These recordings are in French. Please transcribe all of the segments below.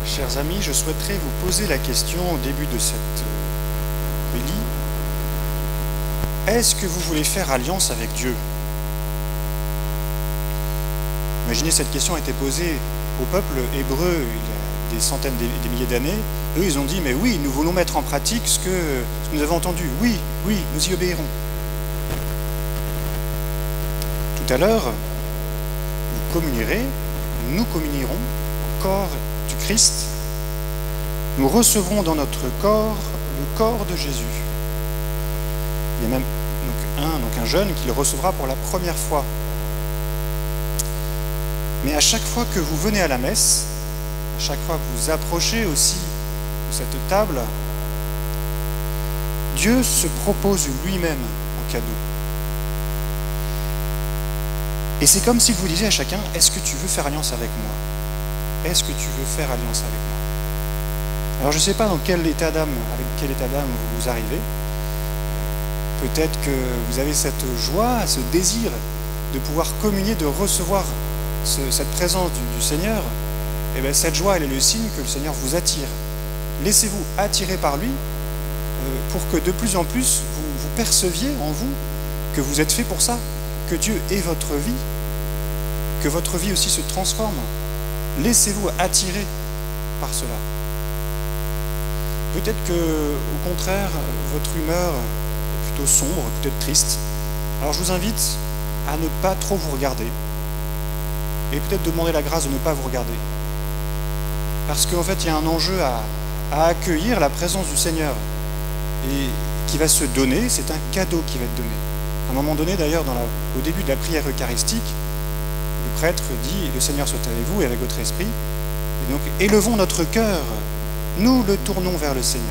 Chers amis, je souhaiterais vous poser la question au début de cette homélie. Est-ce que vous voulez faire alliance avec Dieu? Imaginez, cette question a été posée au peuple hébreu il y a des centaines, des milliers d'années. Eux, ils ont dit, mais oui, nous voulons mettre en pratique ce que nous avons entendu. Oui, nous y obéirons. Tout à l'heure, vous communierez, nous communierons au corps du Christ. Nous recevrons dans notre corps le corps de Jésus. Il y a même un jeune qui le recevra pour la première fois. Mais à chaque fois que vous venez à la messe, à chaque fois que vous approchez aussi de cette table, Dieu se propose lui-même en cadeau. Et c'est comme s'il vous disait à chacun, est-ce que tu veux faire alliance avec moi? Est-ce que tu veux faire alliance avec moi? Alors je ne sais pas dans quel état d'âme, avec quel état d'âme vous arrivez. Peut-être que vous avez cette joie, ce désir de pouvoir communier, de recevoir cette présence du Seigneur. Et bien cette joie, elle est le signe que le Seigneur vous attire. Laissez-vous attirer par lui pour que de plus en plus vous perceviez en vous que vous êtes fait pour ça, que Dieu est votre vie, que votre vie aussi se transforme. Laissez-vous attirer par cela. Peut-être que, au contraire, votre humeur est plutôt sombre, peut-être triste. Alors je vous invite à ne pas trop vous regarder et peut-être demander la grâce de ne pas vous regarder. Parce qu'en fait, il y a un enjeu à accueillir la présence du Seigneur et qui va se donner, c'est un cadeau qui va être donné. À un moment donné, d'ailleurs, au début de la prière eucharistique, le prêtre dit « Le Seigneur soit avec vous et avec votre esprit ». Et donc, élevons notre cœur, nous le tournons vers le Seigneur.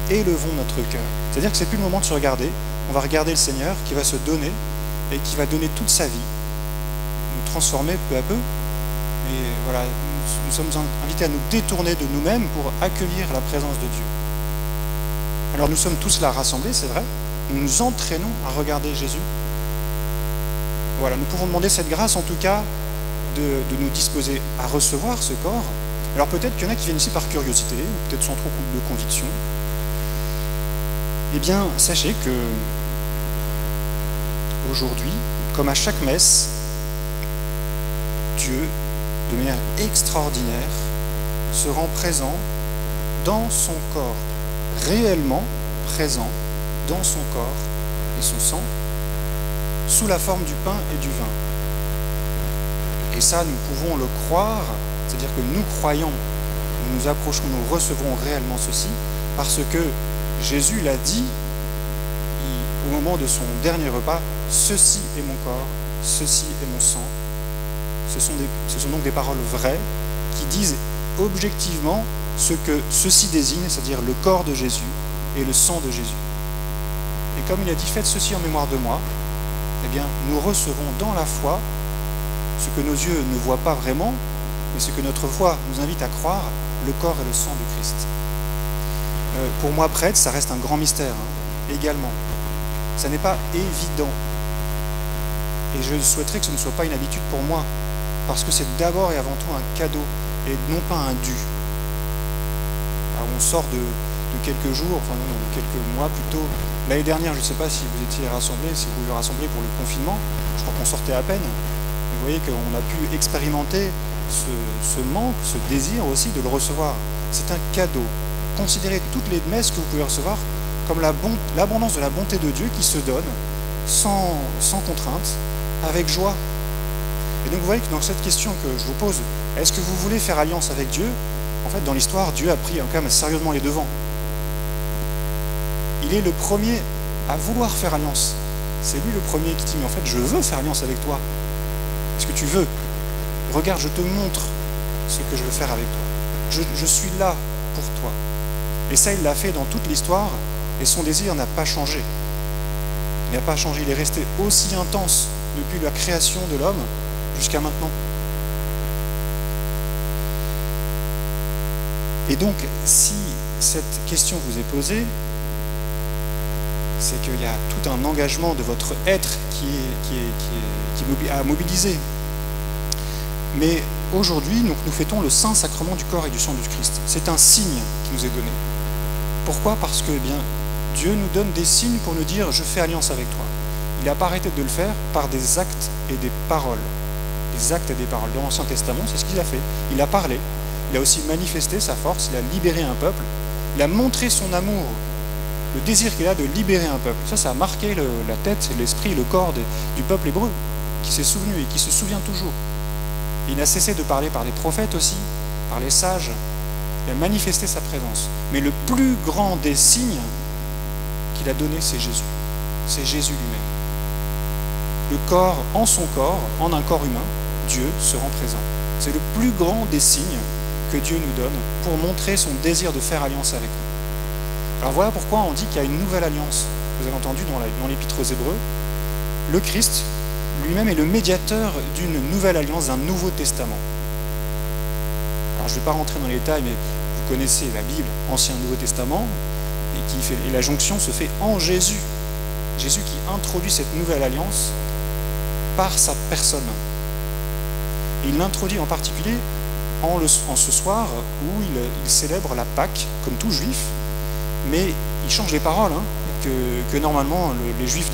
Élevons notre cœur. C'est-à-dire que c'est plus le moment de se regarder, on va regarder le Seigneur qui va se donner et qui va donner toute sa vie, nous transformer peu à peu. Et voilà, nous sommes invités à nous détourner de nous-mêmes pour accueillir la présence de Dieu. Alors nous sommes tous là rassemblés, c'est vrai, nous nous entraînons à regarder Jésus. Voilà, nous pouvons demander cette grâce en tout cas de nous disposer à recevoir ce corps. Alors peut-être qu'il y en a qui viennent ici par curiosité, ou peut-être sans trop de conviction. Eh bien, sachez que aujourd'hui, comme à chaque messe, Dieu, de manière extraordinaire, se rend présent dans son corps, réellement présent dans son corps et son sang, sous la forme du pain et du vin. Et ça, nous pouvons le croire, c'est-à-dire que nous croyons, nous nous approchons, nous recevrons réellement ceci, parce que Jésus l'a dit au moment de son dernier repas, « Ceci est mon corps, ceci est mon sang ». Ce sont donc des paroles vraies qui disent objectivement ce que ceci désigne, c'est-à-dire le corps de Jésus et le sang de Jésus. Et comme il a dit « Faites ceci en mémoire de moi », eh bien, nous recevons dans la foi ce que nos yeux ne voient pas vraiment, mais ce que notre foi nous invite à croire, le corps et le sang du Christ. Pour moi, prêtre, ça reste un grand mystère, également. Ça n'est pas évident. Et je souhaiterais que ce ne soit pas une habitude pour moi, parce que c'est d'abord et avant tout un cadeau, et non pas un dû. Alors on sort de quelques jours, enfin non, de quelques mois plutôt. L'année dernière, je ne sais pas si vous étiez rassemblés, si vous vous rassemblez pour le confinement, je crois qu'on sortait à peine. Vous voyez qu'on a pu expérimenter ce manque, ce désir aussi de le recevoir. C'est un cadeau. Considérez toutes les messes que vous pouvez recevoir comme l'abondance de la bonté de Dieu qui se donne sans contrainte, avec joie. Et donc vous voyez que dans cette question que je vous pose, est-ce que vous voulez faire alliance avec Dieu? En fait, dans l'histoire, Dieu a pris quand même sérieusement les devants. Il est le premier à vouloir faire alliance. C'est lui le premier qui dit, mais en fait, je veux faire alliance avec toi. Est-ce que tu veux? Regarde, je te montre ce que je veux faire avec toi. Je suis là pour toi. Et ça, il l'a fait dans toute l'histoire, et son désir n'a pas changé. Il n'a pas changé, il est resté aussi intense depuis la création de l'homme jusqu'à maintenant. Et donc, si cette question vous est posée, c'est qu'il y a tout un engagement de votre être qui est à mobiliser. Mais aujourd'hui, donc, nous fêtons le saint sacrement du corps et du sang du Christ. C'est un signe qui nous est donné. Pourquoi? Parce que Dieu nous donne des signes pour nous dire « je fais alliance avec toi ». Il n'a pas arrêté de le faire par des actes et des paroles. Des actes et des paroles. Dans l'Ancien Testament, c'est ce qu'il a fait. Il a parlé, il a aussi manifesté sa force, il a libéré un peuple, il a montré son amour, le désir qu'il a de libérer un peuple. Ça a marqué la tête, l'esprit, le corps du peuple hébreu, qui s'est souvenu et qui se souvient toujours. Il n'a cessé de parler par les prophètes aussi, par les sages. Il a manifesté sa présence. Mais le plus grand des signes qu'il a donné, c'est Jésus. C'est Jésus lui-même. Le corps, en son corps, en un corps humain, Dieu se rend présent. C'est le plus grand des signes que Dieu nous donne pour montrer son désir de faire alliance avec nous. Alors voilà pourquoi on dit qu'il y a une nouvelle alliance. Vous avez entendu dans l'Épître aux Hébreux, le Christ lui-même est le médiateur d'une nouvelle alliance, d'un nouveau testament. Alors je ne vais pas rentrer dans les détails, mais vous connaissez la Bible, Ancien et Nouveau Testament, et la jonction se fait en Jésus. Jésus qui introduit cette nouvelle alliance par sa personne. Et il l'introduit en particulier en ce soir où il célèbre la Pâque, comme tout juif, mais il change les paroles, que normalement les juifs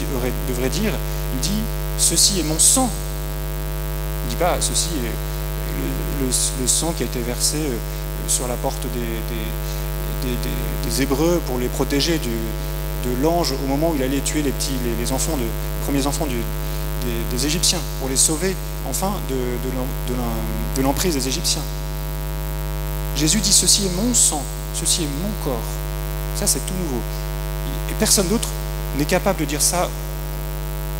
devraient dire. Il dit « ceci est mon sang ». Il ne dit pas « ceci est le sang qui a été versé sur la porte des Hébreux pour les protéger de l'ange au moment où il allait tuer les premiers enfants des Égyptiens, pour les sauver enfin de l'emprise des Égyptiens. Jésus dit « ceci est mon sang, ceci est mon corps ». Ça, c'est tout nouveau. Et personne d'autre n'est capable de dire ça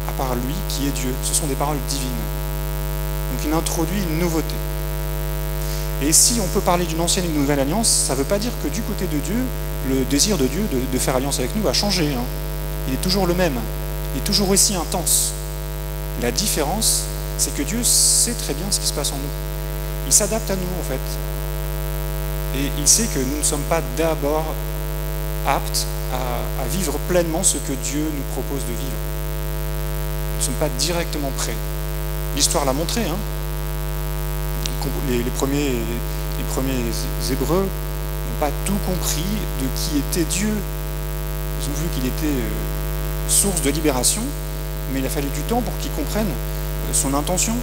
à part lui, qui est Dieu. Ce sont des paroles divines. Donc il introduit une nouveauté. Et si on peut parler d'une ancienne et d'une nouvelle alliance, ça ne veut pas dire que du côté de Dieu, le désir de Dieu de faire alliance avec nous a changé. Il est toujours le même. Il est toujours aussi intense. La différence, c'est que Dieu sait très bien ce qui se passe en nous. Il s'adapte à nous, en fait. Et il sait que nous ne sommes pas d'abord aptes à vivre pleinement ce que Dieu nous propose de vivre. Nous ne sommes pas directement prêts. L'histoire l'a montré. Les premiers Hébreux n'ont pas tout compris de qui était Dieu. Ils ont vu qu'il était source de libération, mais il a fallu du temps pour qu'ils comprennent son intention,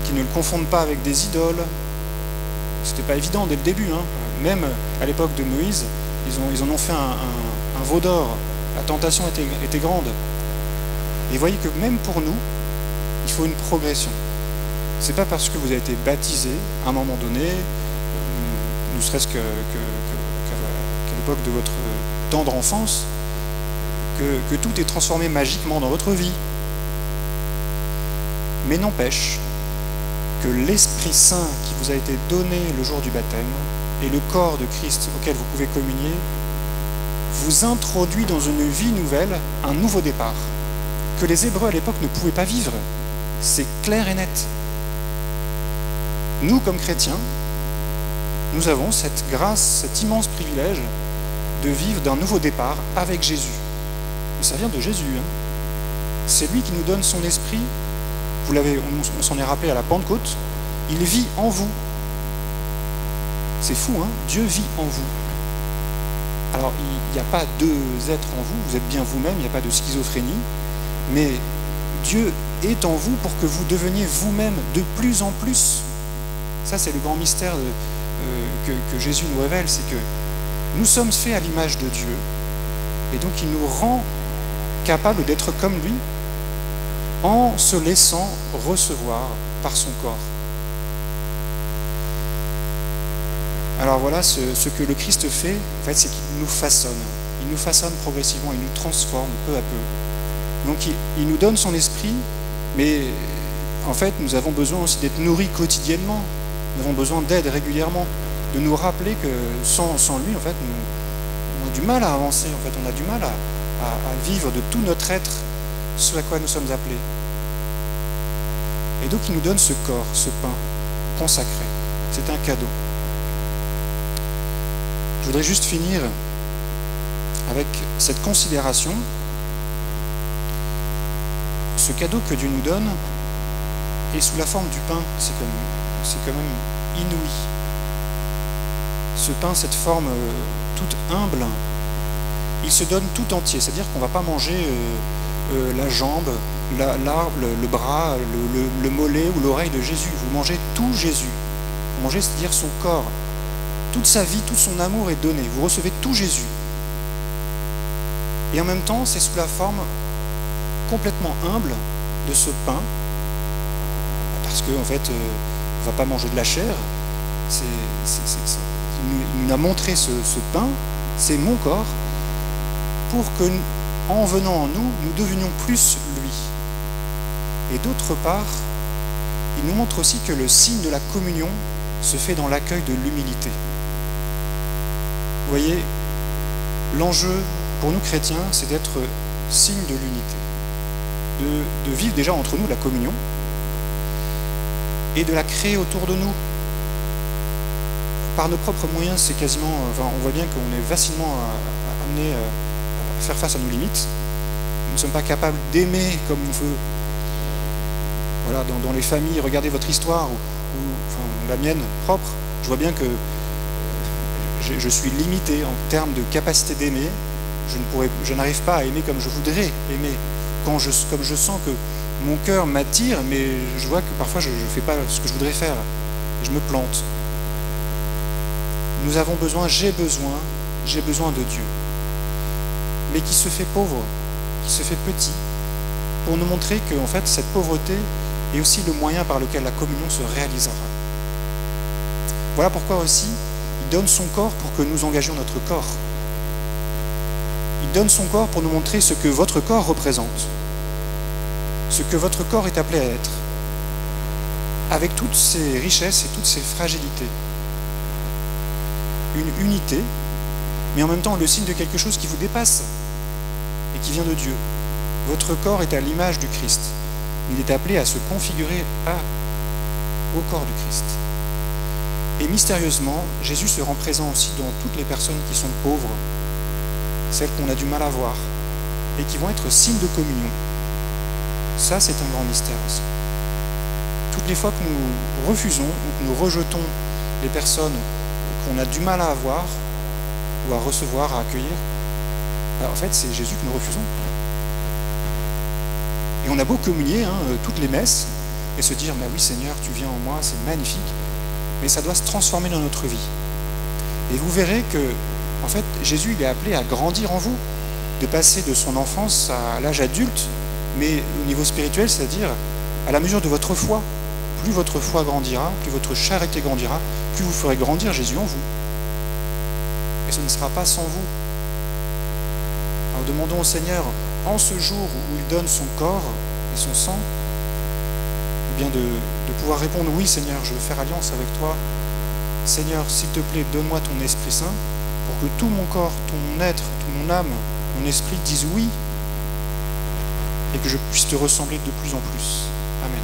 qu'ils ne le confondent pas avec des idoles. C'était pas évident dès le début. Même à l'époque de Moïse, ils en ont fait un veau d'or. La tentation était grande. Et vous voyez que même pour nous, il faut une progression. C'est pas parce que vous avez été baptisé à un moment donné, ne serait-ce qu'à l'époque de votre tendre enfance, que tout est transformé magiquement dans votre vie. Mais n'empêche que l'Esprit Saint qui vous a été donné le jour du baptême et le corps de Christ auquel vous pouvez communier vous introduit dans une vie nouvelle, un nouveau départ, que les Hébreux à l'époque ne pouvaient pas vivre. C'est clair et net. Nous, comme chrétiens, nous avons cette grâce, cet immense privilège de vivre d'un nouveau départ avec Jésus. Et ça vient de Jésus. C'est lui qui nous donne son esprit. On s'en est rappelé à la Pentecôte. Il vit en vous. C'est fou, Dieu vit en vous. Alors, il n'y a pas deux êtres en vous êtes bien vous-même, il n'y a pas de schizophrénie, mais Dieu est en vous pour que vous deveniez vous-même de plus en plus. Ça, c'est le grand mystère que Jésus nous révèle, c'est que nous sommes faits à l'image de Dieu, et donc il nous rend capables d'être comme lui en se laissant recevoir par son corps. Alors voilà, ce que le Christ fait, en fait, c'est qu'il nous façonne. Il nous façonne progressivement, il nous transforme peu à peu. Donc il nous donne son esprit, mais en fait, nous avons besoin aussi d'être nourris quotidiennement. Nous avons besoin d'aide régulièrement, de nous rappeler que sans lui, en fait, on a du mal à avancer, en fait, on a du mal à vivre de tout notre être ce à quoi nous sommes appelés. Et donc il nous donne ce corps, ce pain consacré. C'est un cadeau. Je voudrais juste finir avec cette considération. Ce cadeau que Dieu nous donne, et sous la forme du pain, c'est quand même inouï. Ce pain, cette forme toute humble, il se donne tout entier, c'est-à-dire qu'on ne va pas manger la jambe, l'arbre, le bras, le mollet ou l'oreille de Jésus. Vous mangez tout Jésus. Vous mangez, c'est-à-dire son corps. Toute sa vie, tout son amour est donné. Vous recevez tout Jésus. Et en même temps, c'est sous la forme complètement humble de ce pain, parce qu'en fait, on ne va pas manger de la chair. Il nous a montré ce pain, c'est mon corps, pour que, en venant en nous, nous devenions plus lui. Et d'autre part, il nous montre aussi que le signe de la communion se fait dans l'accueil de l'humilité. Vous voyez, l'enjeu pour nous chrétiens, c'est d'être signe de l'unité, de vivre déjà entre nous la communion et de la créer autour de nous. Par nos propres moyens, c'est quasiment, on voit bien qu'on est facilement amené à faire face à nos limites. Nous ne sommes pas capables d'aimer comme on veut. Voilà, dans les familles, regardez votre histoire, ou la mienne propre, je vois bien que je suis limité en termes de capacité d'aimer. Je n'arrive pas à aimer comme je voudrais aimer. Comme je sens que mon cœur m'attire, mais je vois que parfois je ne fais pas ce que je voudrais faire. Et je me plante. Nous avons besoin, j'ai besoin de Dieu. Mais qui se fait pauvre, qui se fait petit, pour nous montrer que en fait, cette pauvreté est aussi le moyen par lequel la communion se réalisera. Voilà pourquoi aussi, il donne son corps pour que nous engagions notre corps. Il donne son corps pour nous montrer ce que votre corps représente, ce que votre corps est appelé à être, avec toutes ses richesses et toutes ses fragilités. Une unité, mais en même temps le signe de quelque chose qui vous dépasse et qui vient de Dieu. Votre corps est à l'image du Christ. Il est appelé à se configurer au corps du Christ. Et mystérieusement, Jésus se rend présent aussi dans toutes les personnes qui sont pauvres, celles qu'on a du mal à voir, et qui vont être signes de communion. Ça, c'est un grand mystère aussi. Toutes les fois que nous refusons ou que nous rejetons les personnes qu'on a du mal à avoir, ou à recevoir, à accueillir, en fait, c'est Jésus que nous refusons. Et on a beau communier toutes les messes, et se dire, mais oui Seigneur, tu viens en moi, c'est magnifique, mais ça doit se transformer dans notre vie. Et vous verrez que, en fait, Jésus il est appelé à grandir en vous, de passer de son enfance à l'âge adulte, mais au niveau spirituel, c'est-à-dire à la mesure de votre foi. Plus votre foi grandira, plus votre charité grandira, plus vous ferez grandir Jésus en vous. Et ce ne sera pas sans vous. Alors demandons au Seigneur, en ce jour où il donne son corps et son sang, eh bien de pouvoir répondre, oui Seigneur, je veux faire alliance avec toi. Seigneur, s'il te plaît, donne-moi ton Esprit Saint, pour que tout mon corps, tout mon être, toute mon âme, mon esprit disent oui, et que je puisse te ressembler de plus en plus. Amen.